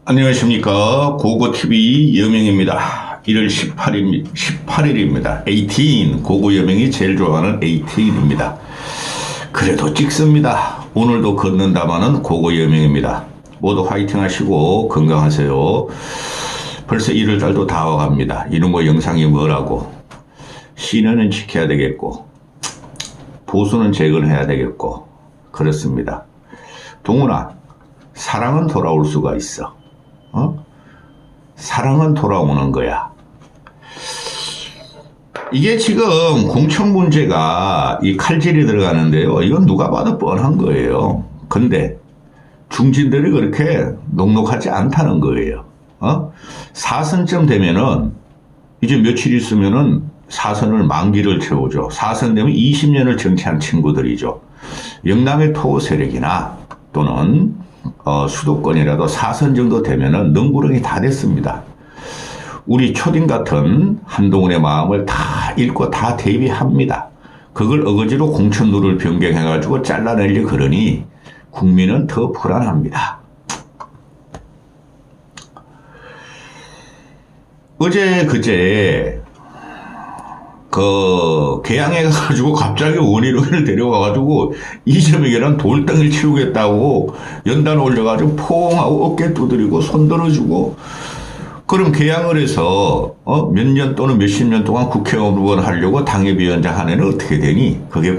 안녕하십니까. 고고TV 여명입니다. 1월 18일입니다. 18. 고고 여명이 제일 좋아하는 18입니다. 그래도 찍습니다. 오늘도 걷는다마는 고고 여명입니다. 모두 화이팅 하시고 건강하세요. 벌써 1월달도 다 와갑니다. 이놈의 영상이 뭐라고. 신뢰는 지켜야 되겠고 보수는 재건해야 되겠고 그렇습니다. 동훈아, 사랑은 돌아올 수가 있어. 사랑은 돌아오는 거야. 이게 지금 공천 문제가 이 칼질이 들어가는데요. 이건 누가 봐도 뻔한 거예요. 근데 중진들이 그렇게 녹록하지 않다는 거예요. 사선쯤 되면은 이제 며칠 있으면은 사선을 만기를 채우죠. 사선 되면 20년을 정치한 친구들이죠. 영남의 토 세력이나 또는 수도권이라도 사선 정도 되면은 능구렁이 다 됐습니다. 우리 초딩 같은 한동훈의 마음을 다 읽고 다 대비합니다. 그걸 어거지로 공천룰을 변경해가지고 잘라내려 그러니 국민은 더 불안합니다. 어제 그제 개항에 가가지고 갑자기 원희룡을 데려와가지고 이재명이랑 돌덩이를 치우겠다고 연단 올려가지고 포옹하고 어깨 두드리고 손 들어주고 그럼 개항을 해서 몇 년 또는 몇십 년 동안 국회의원 하려고 당협위원장 한 해는 어떻게 되니? 그게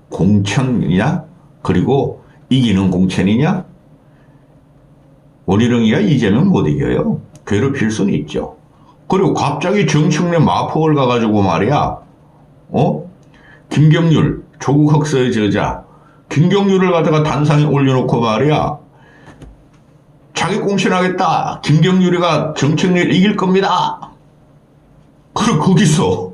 공천이냐? 그리고 이기는 공천이냐? 원희룡이야 이재명 못 이겨요. 괴롭힐 수는 있죠. 그리고 갑자기 정청래 마포를 가가지고 말이야, 김경률, 조국 흑서의 저자, 김경률을 갖다가 단상에 올려놓고 말이야, 자기 공천하겠다. 김경률이가 정청래를 이길 겁니다. 그리고 거기서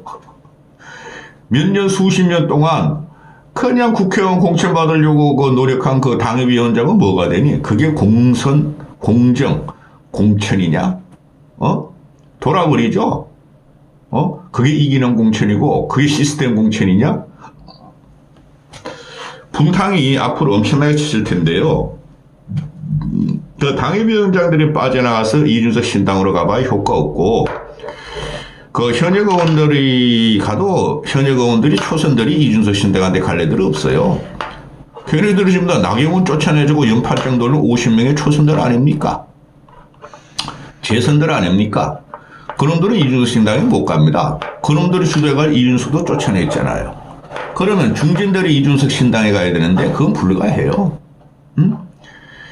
몇 년, 수십 년 동안 그냥 국회의원 공천 받으려고 노력한 그 당협위원장은 뭐가 되니? 그게 공천, 공천이냐? 돌아버리죠? 그게 이기는 공천이고, 그게 시스템 공천이냐? 분탕이 앞으로 엄청나게 치실 텐데요. 그 당협위원장들이 빠져나가서 이준석 신당으로 가봐야 효과 없고, 그 현역 의원들이 가도 현역 의원들이 초선들이 이준석 신당한테 갈 애들 없어요. 걔네들이 지금 다 나경원 쫓아내주고 연팔정 돌는 50명의 초선들 아닙니까? 재선들 아닙니까? 그놈들은 이준석 신당에 못 갑니다. 그놈들이 주도해가 이준석도 쫓아냈잖아요. 그러면 중진들이 이준석 신당에 가야 되는데 그건 불가해요.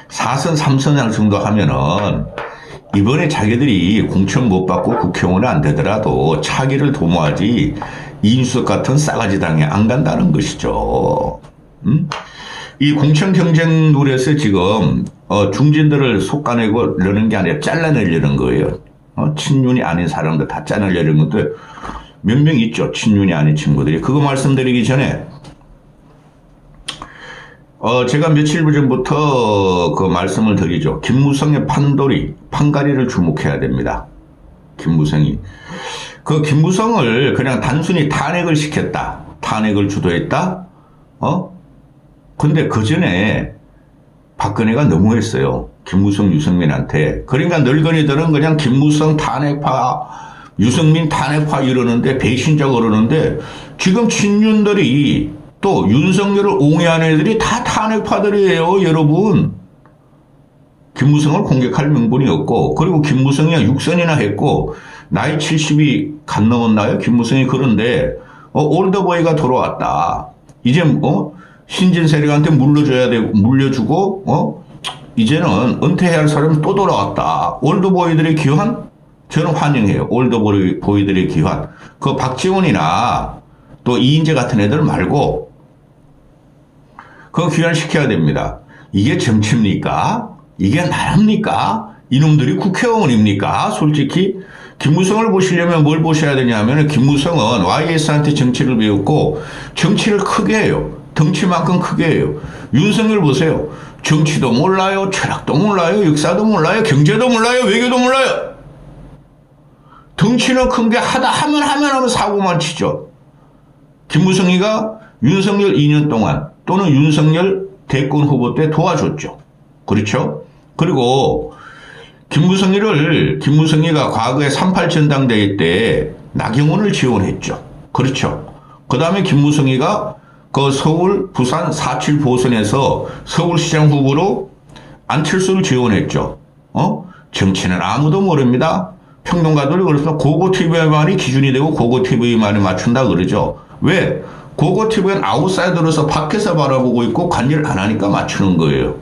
4선, 3선 정도 하면은 이번에 자기들이 공천 못 받고 국회의원이 안 되더라도 차기를 도모하지 이준석 같은 싸가지 당에 안 간다는 것이죠. 이 공천 경쟁 룰에서 지금 중진들을 솎아내고 이러는 게 아니라 잘라내려는 거예요. 친윤이 아닌 사람들 다 잘라내려는 건데 몇 명 있죠. 친윤이 아닌 친구들이. 그거 말씀드리기 전에 제가 며칠 전부터 그 말씀을 드리죠. 김무성의 판가리를 주목해야 됩니다. 김무성이. 그 김무성을 그냥 단순히 탄핵을 시켰다. 탄핵을 주도했다. 근데 그 전에 박근혜가 너무했어요. 김무성, 유승민한테. 그러니까 늙은이들은 그냥 김무성 탄핵파, 유승민 탄핵파 이러는데 배신자 그러는데 지금 친윤들이 또 윤석열을 옹호하는 애들이 다 탄핵파들이에요, 여러분. 김무성을 공격할 명분이 없고, 그리고 김무성이 6선이나 했고, 나이 70이 간 넘었나요? 김무성이 그런데, 올드보이가 돌아왔다. 이제, 신진 세력한테 물려주고, 이제는 은퇴해야 할 사람이 또 돌아왔다. 올드보이들의 귀환? 저는 환영해요. 올드보이들의 귀환. 그 박지원이나 또 이인재 같은 애들 말고, 그거 귀환시켜야 됩니다. 이게 정치입니까? 이게 나랍니까? 이놈들이 국회의원입니까? 솔직히 김무성을 보시려면 뭘 보셔야 되냐면 김무성은 YS한테 정치를 배웠고 정치를 크게 해요. 덩치만큼 크게 해요. 윤석열 보세요. 정치도 몰라요. 철학도 몰라요. 역사도 몰라요. 경제도 몰라요. 외교도 몰라요. 덩치는 큰 게 하면 사고만 치죠. 김무성이가 윤석열 2년 동안 또는 윤석열 대권 후보 때 도와줬죠. 그렇죠? 그리고 김무성이가 과거에 38 전당대회 때 나경원을 지원했죠. 그렇죠. 그 다음에 김무성이가 그 서울, 부산 4.7 보선에서 서울시장 후보로 안철수를 지원했죠. 정치는 아무도 모릅니다. 평론가들이 그래서 고고TV만이 기준이 되고 고고TV만이 맞춘다 그러죠. 왜? 고고TV는 아웃사이더로서 밖에서 바라보고 있고 관여를 안 하니까 맞추는 거예요.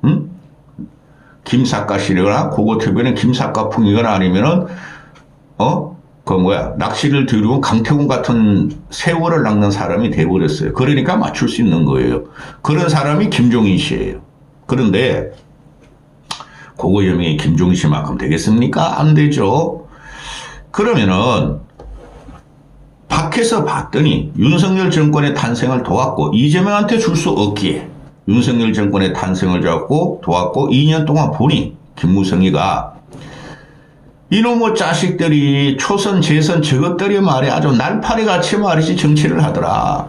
응? 김사과시거나 고고TV는 김사과풍이거나 아니면은 낚시를 들이고 강태공 같은 세월을 낚는 사람이 돼버렸어요. 그러니까 맞출 수 있는 거예요. 그런 사람이 김종인 씨예요. 그런데 고고여명이 김종인 씨만큼 되겠습니까? 안 되죠. 그러면은 밖에서 봤더니 윤석열 정권의 탄생을 도왔고 이재명한테 줄 수 없기에 윤석열 정권의 탄생을 도왔고 2년 동안 보니 김무성이가 이놈의 자식들이 초선 재선 저것들이 말이야 아주 날파리 같이 말이지 정치를 하더라.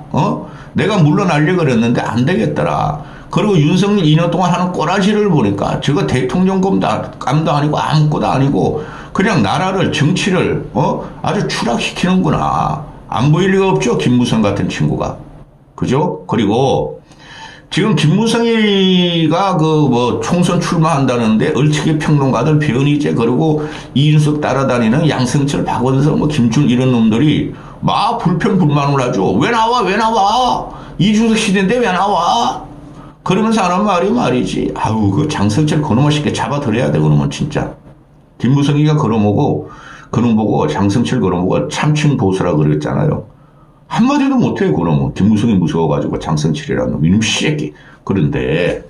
내가 물러나려고 그랬는데 안 되겠더라. 그리고 윤석열 2년 동안 하는 꼬라지를 보니까 저거 대통령감도 아니고 아무것도 아니고 그냥 나라를 정치를 아주 추락시키는구나. 안 보일 리가 없죠. 김무성 같은 친구가. 그죠? 그리고 지금 김무성이가 총선 출마한다는데 얼치기 평론가들 변희재 그리고 이준석 따라다니는 양승철 박원석 김준 이런 놈들이 막 불평불만을 하죠. 왜 나와? 이준석 시대인데 왜 나와? 그러면서 하는 말이지. 그 장성철 그놈을 쉽게 잡아들여야 돼. 그놈은 진짜. 김무성이가 그놈 보고 장성철 그놈 보고 참칭 보수라 그랬잖아요. 한마디도 못해, 그놈은. 김무성이 무서워가지고 장성철이라는 놈. 이놈 새끼. 그런데,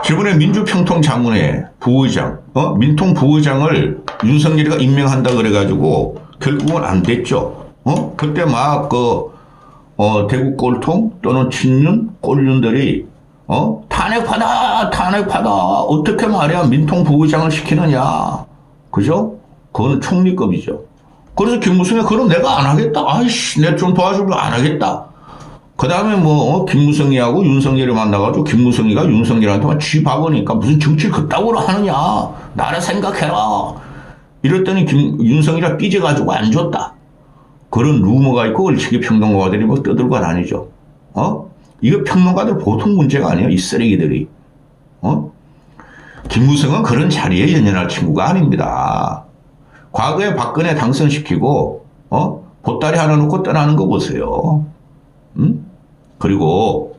저번에 민주평통자문회 부의장, 민통 부의장을 윤석열이가 임명한다 그래가지고 결국은 안 됐죠. 그때 막 대구 꼴통 또는 친윤 꼴륜들이 탄핵받아 어떻게 말이야 민통 부의장을 시키느냐. 그죠? 그건 총리급이죠. 그래서 김무성이 그럼 내가 안 하겠다. 내가 좀 도와주면 안 하겠다. 그 다음에 김무성이하고 윤석열이 만나가지고 김무성이가 윤석열한테만 쥐박으니까 무슨 정치를 그따구로 하느냐. 나라 생각해라. 이랬더니 윤석열이가 삐져가지고 안 줬다. 그런 루머가 있고 얼치기 평론가들이 떠들고 다니죠. 이거 평론가들 보통 문제가 아니에요. 이 쓰레기들이. 김무성은 그런 자리에 연연할 친구가 아닙니다. 과거에 박근혜 당선시키고 보따리 하나 놓고 떠나는 거 보세요. 그리고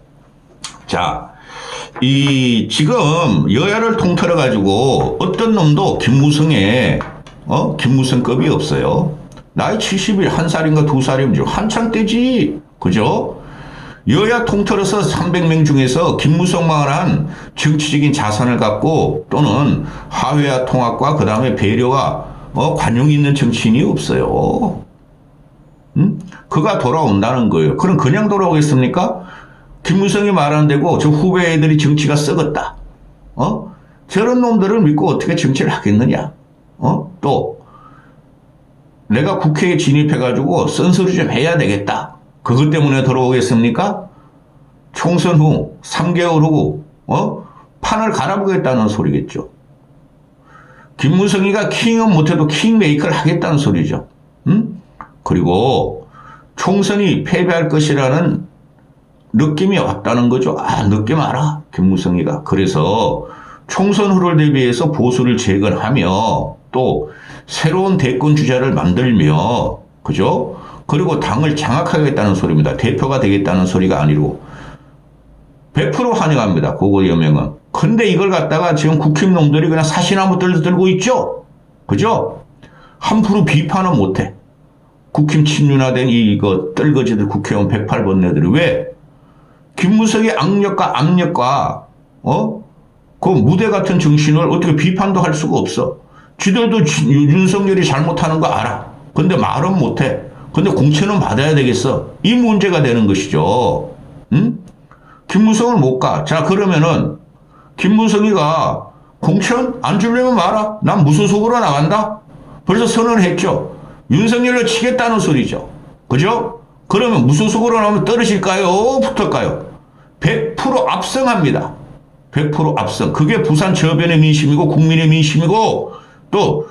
지금 여야를 통틀어 가지고 어떤 놈도 김무성급이 없어요. 나이 70일 1살인가 2살이면 한참 때지. 그죠? 여야 통틀어서 300명 중에서 김무성만 한 정치적인 자산을 갖고 또는 화해와 통합과 그 다음에 배려와 관용이 있는 정치인이 없어요. 그가 돌아온다는 거예요. 그럼 그냥 돌아오겠습니까? 김무성이 말 안 되고 저 후배 애들이 정치가 썩었다. 저런 놈들을 믿고 어떻게 정치를 하겠느냐. 또 내가 국회에 진입해가지고 쓴소리 좀 해야 되겠다. 그것 때문에 돌아오겠습니까? 총선 후 3개월 후 판을 갈아보겠다는 소리겠죠. 김무성이가 킹은 못해도 킹메이커를 하겠다는 소리죠. 그리고 총선이 패배할 것이라는 느낌이 왔다는 거죠. 느낌 알아. 김무성이가. 그래서 총선 후를 대비해서 보수를 재건하며 또 새로운 대권 주자를 만들며 그죠? 그리고 당을 장악하겠다는 소리입니다. 대표가 되겠다는 소리가 아니고 100% 환영합니다. 고고여명은. 근데 이걸 갖다가 지금 국힘놈들이 그냥 사시나무 들고 있죠? 그죠? 함부로 비판은 못해. 국힘 친윤화된 이거 떨거지들 국회의원 108번네들이 왜? 김무성의 악력과 압력과 그 무대 같은 정신을 어떻게 비판도 할 수가 없어. 지들도 윤석열이 잘못하는 거 알아. 근데 말은 못해. 근데 공천은 받아야 되겠어. 이 문제가 되는 것이죠. 김무성을 못 가. 자, 그러면은 김무성이가 공천 안 주려면 말아. 난 무소속으로 나간다. 벌써 선언했죠. 윤석열을 치겠다는 소리죠. 그죠? 그러면 무소속으로 나오면 떨어질까요? 붙을까요? 100% 압승합니다. 100% 압승. 그게 부산 저변의 민심이고 국민의 민심이고 또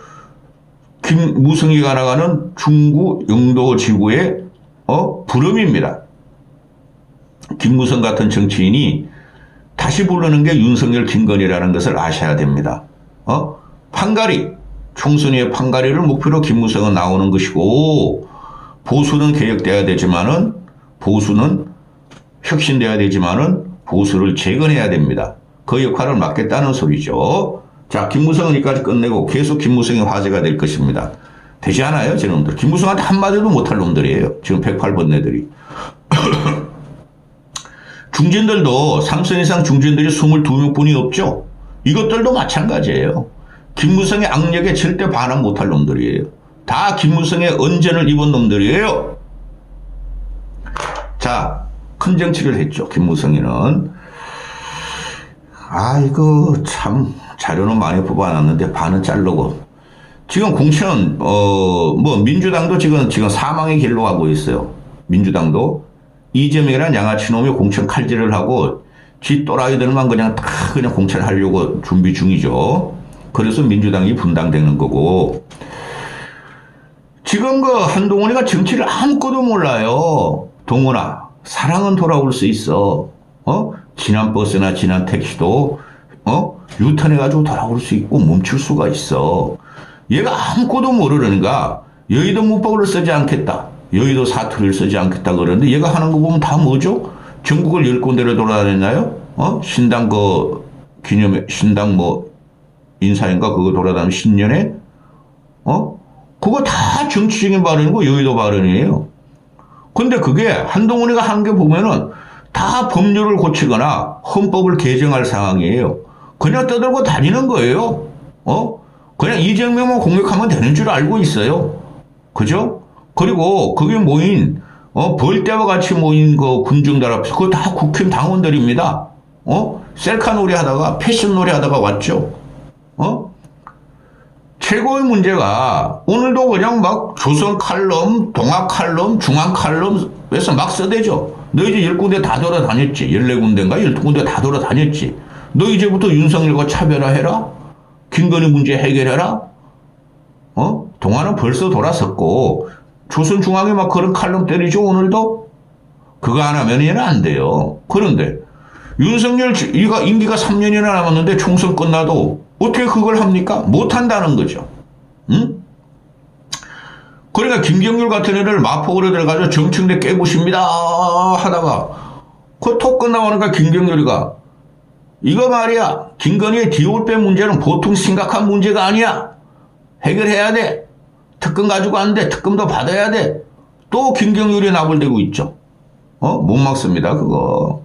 김무성이가 나가는 중구 영도 지구의 부름입니다. 김무성 같은 정치인이 다시 부르는 게 윤석열, 김건희라는 것을 아셔야 됩니다. 판가리, 총선의 판가리를 목표로 김무성은 나오는 것이고 보수는 개혁돼야 되지만은 보수는 혁신돼야 되지만은 보수를 재건해야 됩니다. 그 역할을 맡겠다는 소리죠. 자, 김무성은 여기까지 끝내고 계속 김무성이 화제가 될 것입니다. 되지 않아요, 저놈들. 김무성한테 한마디도 못할 놈들이에요. 지금 108번네들이. 중진들도 3선 이상 중진들이 22명뿐이 없죠. 이것들도 마찬가지예요. 김무성의 악력에 절대 반항 못할 놈들이에요. 다 김무성의 언전을 입은 놈들이에요. 자, 큰 정치를 했죠. 김무성이는. 아이고 참 자료는 많이 뽑아놨는데 반은 자르고 지금 공천 민주당도 지금 사망의 길로 가고 있어요. 민주당도 이재명이란 양아치놈이 공천 칼질을 하고 지 또라이들만 그냥 다 그냥 공천하려고 준비 중이죠. 그래서 민주당이 분당되는 거고 지금 그 한동훈이가 정치를 아무것도 몰라요. 동훈아 사랑은 돌아올 수 있어. 지난 버스나 지난 택시도 유턴해가지고 돌아올 수 있고 멈출 수가 있어. 얘가 아무것도 모르는가 여의도 문법을 쓰지 않겠다. 여의도 사투리를 쓰지 않겠다 그러는데 얘가 하는 거 보면 다 뭐죠? 전국을 10군데를 돌아다녔나요? 신당 기념회 신당 인사인가 그거 돌아다니는 신년회? 그거 다 정치적인 발언이고 여의도 발언이에요. 근데 그게 한동훈이가 한 게 보면은 다 법률을 고치거나 헌법을 개정할 상황이에요. 그냥 떠들고 다니는 거예요. 그냥 이재명만 공격하면 되는 줄 알고 있어요. 그죠? 그리고 그게 모인 벌떼와 같이 모인 그 군중들 앞에서 그거 다 국힘 당원들입니다. 셀카 놀이 하다가 패션 놀이 하다가 왔죠. 최고의 문제가 오늘도 그냥 막 조선 칼럼, 동학 칼럼, 중앙 칼럼에서 막 써대죠. 너 이제 10군데 다 돌아다녔지. 14군데인가 12군데 다 돌아다녔지. 너 이제부터 윤석열과 차별화해라. 김건희 문제 해결해라. 동아는 벌써 돌아섰고 조선중앙에 막 그런 칼럼 때리죠. 오늘도. 그거 안 하면 얘는 안 돼요. 그런데 윤석열 임기가 3년이나 남았는데 총선 끝나도 어떻게 그걸 합니까? 못한다는 거죠. 응? 그러니까 김경률 같은 애를 마포구로 들어가서 정청래 깨부십니다 하다가 그 톡 끝나오니까 김경률이가 이거 말이야 김건희의 디올백 문제는 보통 심각한 문제가 아니야. 해결해야 돼. 특검 가지고 안 돼. 특검도 받아야 돼. 또 김경률이 나불대고 있죠. 못 막습니다 그거.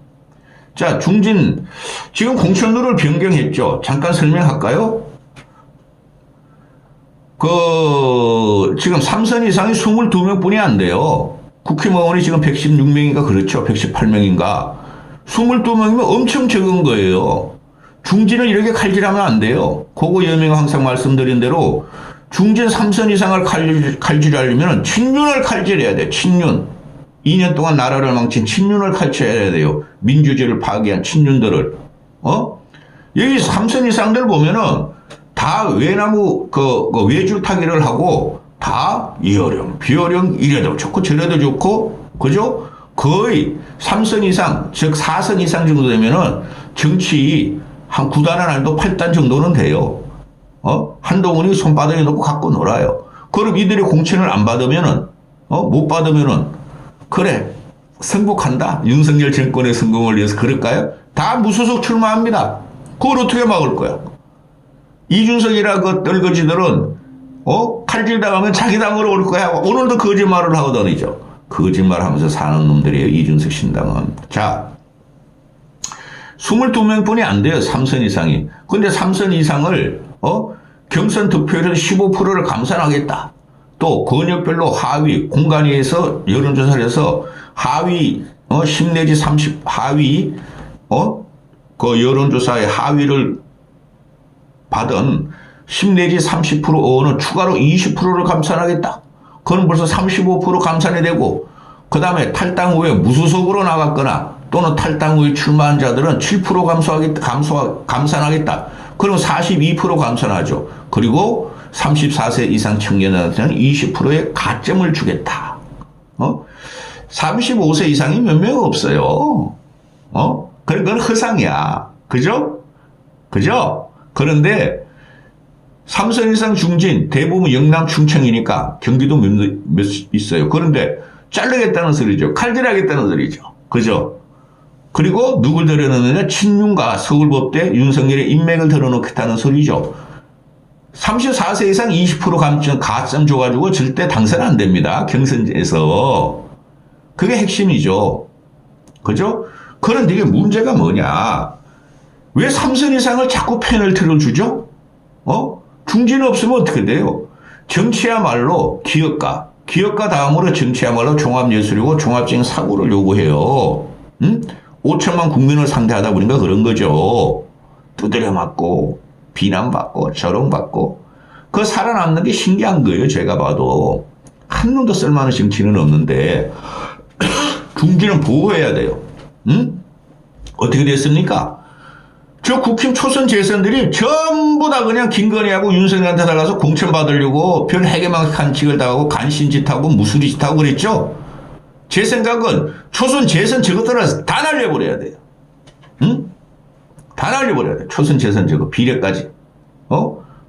자, 중진 지금 공천룰을 변경했죠. 잠깐 설명할까요? 지금 3선 이상이 22명뿐이 안 돼요. 국힘의원이 지금 116명인가 그렇죠. 118명인가. 22명이면 엄청 적은 거예요. 중진을 이렇게 칼질하면 안 돼요. 그거 여명 항상 말씀드린 대로 중진 3선 이상을 칼질하려면 친윤을 칼질해야 돼. 친윤. 2년 동안 나라를 망친 친윤을 칼질해야 돼요. 민주주의를 파괴한 친윤들을. 여기 3선 이상들 보면은 다 외나무 외줄타기를 하고 다 이어령, 비어령 이래도 좋고 저래도 좋고 그죠? 거의 3선 이상 즉 4선 이상 정도 되면은 정치 한 9단 안도 8단 정도는 돼요. 한동훈이 손바닥에 놓고 갖고 놀아요. 그럼 이들이 공천을 안 받으면은 못 받으면은 그래 승복한다. 윤석열 정권의 성공을 위해서 그럴까요? 다 무소속 출마합니다. 그걸 어떻게 막을 거야? 이준석이라 그 떨거지들은 칼질 당하면 자기 당으로 올 거야. 오늘도 거짓말을 하거든요. 거짓말하면서 사는 놈들이에요. 이준석 신당은. 자, 22명뿐이 안 돼요. 3선 이상이. 근데 3선 이상을 경선 득표율은 15%를 감산하겠다. 또 권역별로 하위 공간위에서 여론조사를 해서 하위 10 내지 30 하위 그 여론조사의 하위를 받은 10 내지 30% 의원은 추가로 20%를 감산하겠다. 그건 벌써 35% 감산이 되고 그 다음에 탈당 후에 무소속으로 나갔거나 또는 탈당 후에 출마한 자들은 7% 감산하겠다. 그럼 42% 감산하죠. 그리고 34세 이상 청년한테는 20%의 가점을 주겠다. 35세 이상이 몇 명 없어요. 그건 허상이야. 그죠? 그런데 3선 이상 중진, 대부분 영남 충청이니까 경기도 몇 있어요. 그런데 자르겠다는 소리죠. 칼질하겠다는 소리죠. 그죠? 그리고 누굴 들여놓느냐? 친윤과 서울법대 윤석열의 인맥을 들어놓겠다는 소리죠. 34세 이상 20% 가점 줘가지고 절대 당선 안 됩니다. 경선에서. 그게 핵심이죠. 그죠? 그런데 이게 문제가 뭐냐? 왜 3선 이상을 자꾸 펜을 틀어주죠? 중진 없으면 어떻게 돼요? 정치야말로 기업가 다음으로 정치야말로 종합예술이고 종합적인 사고를 요구해요. 5천만 국민을 상대하다 보니까 그런 거죠. 두드려 맞고 비난받고 조롱받고 그 살아남는 게 신기한 거예요. 제가 봐도 한 놈도 쓸만한 정치는 없는데 중진은 보호해야 돼요. 어떻게 됐습니까? 저 국힘 초선 재선들이 전부 다 그냥 김건희하고 윤석열한테 달라서 공천 받으려고 별 해괴망측한 짓을 당하고 간신짓하고 무수리짓하고 그랬죠. 제 생각은 초선 재선 저것들을 다 날려버려야 돼요. 다 날려버려야 돼. 초선 재선 저거 비례까지.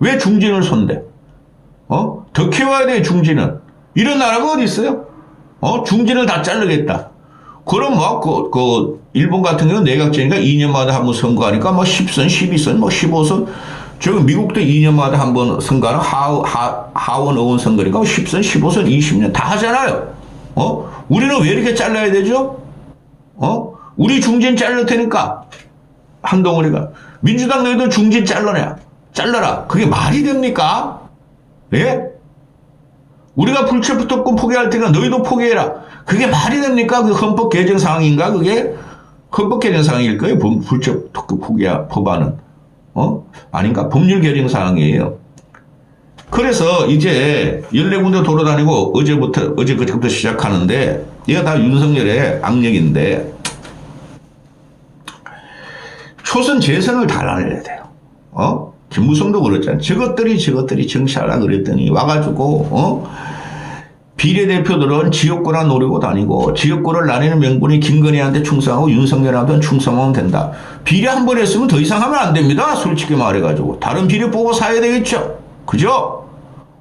왜 중진을 손대? 더 키워야 돼 중진은. 이런 나라가 어디 있어요? 중진을 다 자르겠다. 그럼 일본 같은 경우는 내각제니까 2년마다 한 번 선거하니까 10선, 12선, 15선. 저기 미국도 2년마다 한 번 선거하는 하원 의원 선거니까 10선, 15선, 20년 다 하잖아요. 우리는 왜 이렇게 잘라야 되죠? 우리 중진 잘릴 테니까. 한동훈이가. 민주당 너희들 중진 잘라라. 그게 말이 됩니까? 예? 우리가 불체포특권 포기할 테니까 너희도 포기해라. 그게 말이 됩니까? 그 헌법 개정 사항인가? 그게 헌법 개정 사항일 거예요. 불체포특권 법안은. 아닌가? 법률 개정 사항이에요. 그래서 이제 14군데 돌아다니고 그때부터 시작하는데 이거 다 윤석열의 악력인데 초선 재선을 다 날려야 돼요. 김무성도 그랬잖아요. 저것들이 정치하라 그랬더니 와가지고 비례대표들은 지역구나 노리고 다니고 지역구를 나뉘는 명분이 김건희한테 충성하고 윤석열한테는 충성하면 된다. 비례 한 번 했으면 더 이상 하면 안 됩니다. 솔직히 말해가지고. 다른 비례 뽑아 사야 되겠죠. 그죠?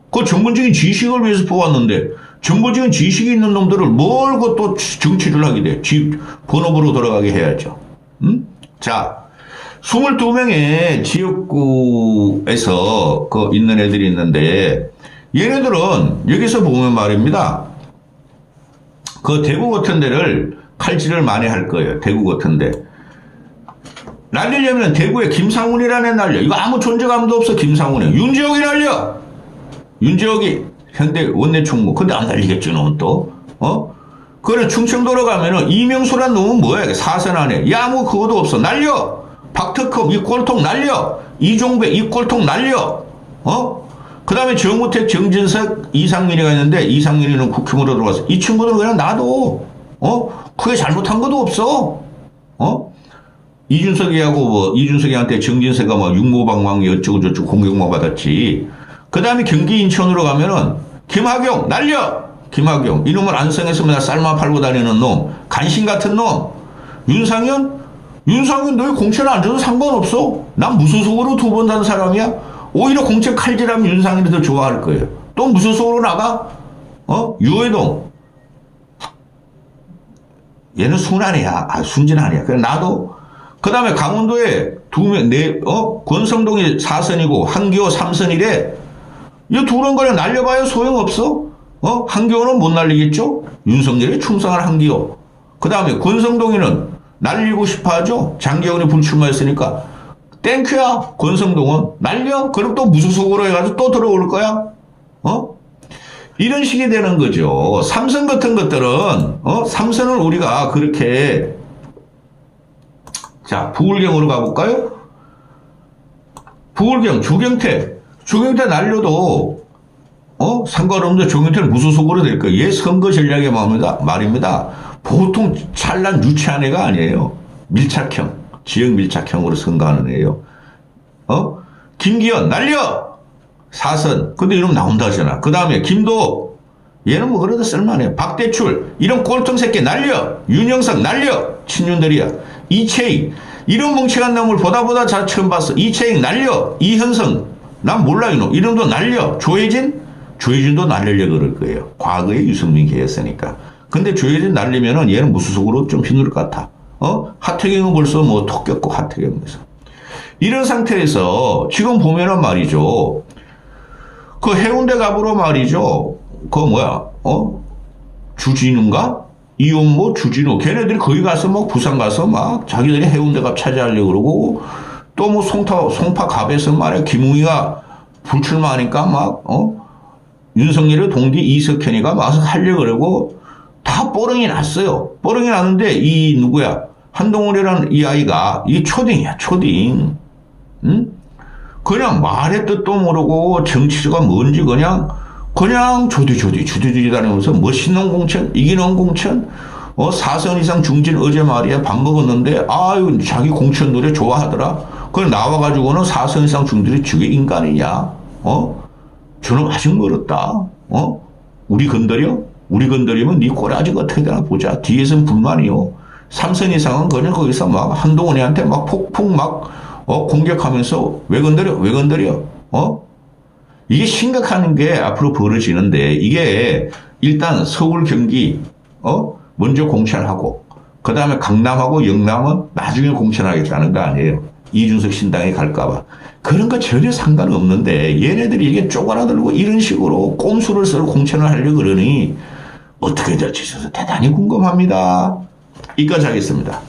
그 전문적인 지식을 위해서 뽑았는데 전문적인 지식이 있는 놈들을 뭘 또 정치를 하게 돼. 집 본업으로 돌아가게 해야죠. 자, 22명의 지역구에서 있는 애들이 있는데 얘네들은 여기서 보면 말입니다. 그 대구 같은 데를 칼질을 많이 할 거예요. 대구 같은 데. 날리려면 대구에 김상훈이라는 애 날려. 이거 아무 존재감도 없어. 김상훈이. 윤지혁이 날려. 윤지혁이 현대 원내총무. 근데 안 날리겠죠. 놈은 또. 그래 충청도로 가면은 이명수란 놈은 뭐야. 사선 안에. 야 뭐 그것도 없어. 날려. 박특흠 이 꼴통 날려. 이종배 이 꼴통 날려. 그 다음에 정우택, 정진석, 이상민이가 있는데 이상민이는 국힘으로 들어갔어. 이 친구들은 그냥 놔둬. 크게 잘못한 것도 없어. 이준석이한테 정진석가 육모방망이 어쩌고저쩌고 공격만 받았지. 그 다음에 경기 인천으로 가면은 김학용 날려. 김학용 이놈을 안성에서 맨날 쌀만 팔고 다니는 놈. 간신 같은 놈. 윤상현 너희 공천 안 줘도 상관없어. 난 무소속으로 2번 단 사람이야. 오히려 공천 칼질하면 윤상현이 더 좋아할 거예요. 또 무소속으로 나가? 유해동. 얘는 순환이야. 순진 아니야. 그래 놔둬. 그 다음에 강원도에 2명, 권성동이 4선이고 한기호 3선이래. 이 둘은 그냥 날려봐요. 소용없어. 한기호는 못 날리겠죠? 윤석열이 충성한 한기호. 그 다음에 권성동이는 날리고 싶어 하죠? 장기훈이 불출마했으니까. 땡큐야. 권성동은 날려. 그럼 또 무소속으로 해가지고 또 들어올 거야. 이런 식이 되는 거죠. 삼선 같은 것들은 삼선을 우리가 그렇게 자 부울경으로 가볼까요? 부울경 조경태 날려도 상관없는데 조경태는 무소속으로 될 거예요. 얘 선거 전략의 말입니다. 보통 찬란 유치한 애가 아니에요. 밀착형, 지역 밀착형으로 선거하는 애예요. 김기현 날려! 사선. 근데 이러면 나온다 하잖아. 그 다음에 김도 얘는 뭐 그래도 쓸만해. 박대출 이런 꼴통 새끼 날려. 윤영석 날려. 친윤들이야. 이채익 이런 멍청한 놈을 보다 잘 처음 봤어. 이채익 날려. 이현성 난 몰라 이놈. 이름도 날려. 조혜진도 날리려고 그럴 거예요. 과거에 유승민 개였으니까. 근데 조혜진 날리면은 얘는 무수속으로 좀 휘둘 것 같아. 하태경은 벌써 뭐 톡 꼈고 하태경에서. 이런 상태에서 지금 보면은 말이죠. 그 해운대 갑으로 말이죠. 그 뭐야, 주진우인가? 이온모, 주진우. 걔네들이 거기 가서 막 부산 가서 막 자기들이 해운대 갑 차지하려고 그러고 또 뭐 송파 갑에서 말이야. 김웅이가 불출마하니까 막, 윤석열의 동기 이석현이가 와서 하려고 그러고 다 뽀릉이 났어요. 뽀릉이 났는데 이 누구야? 한동훈이라는 이 아이가 이 초딩이야, 초딩. 응? 그냥 말의 뜻도 모르고 정치가 뭔지 그냥 조디 다니면서 멋있는 공천, 이기는 공천, 사선 이상 중진 어제 말이야 밥 먹었는데 아유 자기 공천 노래 좋아하더라. 그걸 나와가지고는 사선 이상 중진이 저게 인간이냐? 저는 아직 멀었다. 우리 건드리면 네 꼴이 아직 어떻게 되나 보자. 뒤에서는 불만이요. 3선 이상은 그냥 거기서 막 한동훈이한테 막 폭풍 막 공격하면서 왜 건드려? 이게 심각한 게 앞으로 벌어지는데 이게 일단 서울 경기 먼저 공천하고 그 다음에 강남하고 영남은 나중에 공천하겠다는 거 아니에요. 이준석 신당에 갈까봐. 그런 거 전혀 상관없는데 얘네들이 이게 쪼그라들고 이런 식으로 꼼수를 써서 공천을 하려고 그러니 어떻게 될지 있어서 대단히 궁금합니다. 여기까지 하겠습니다.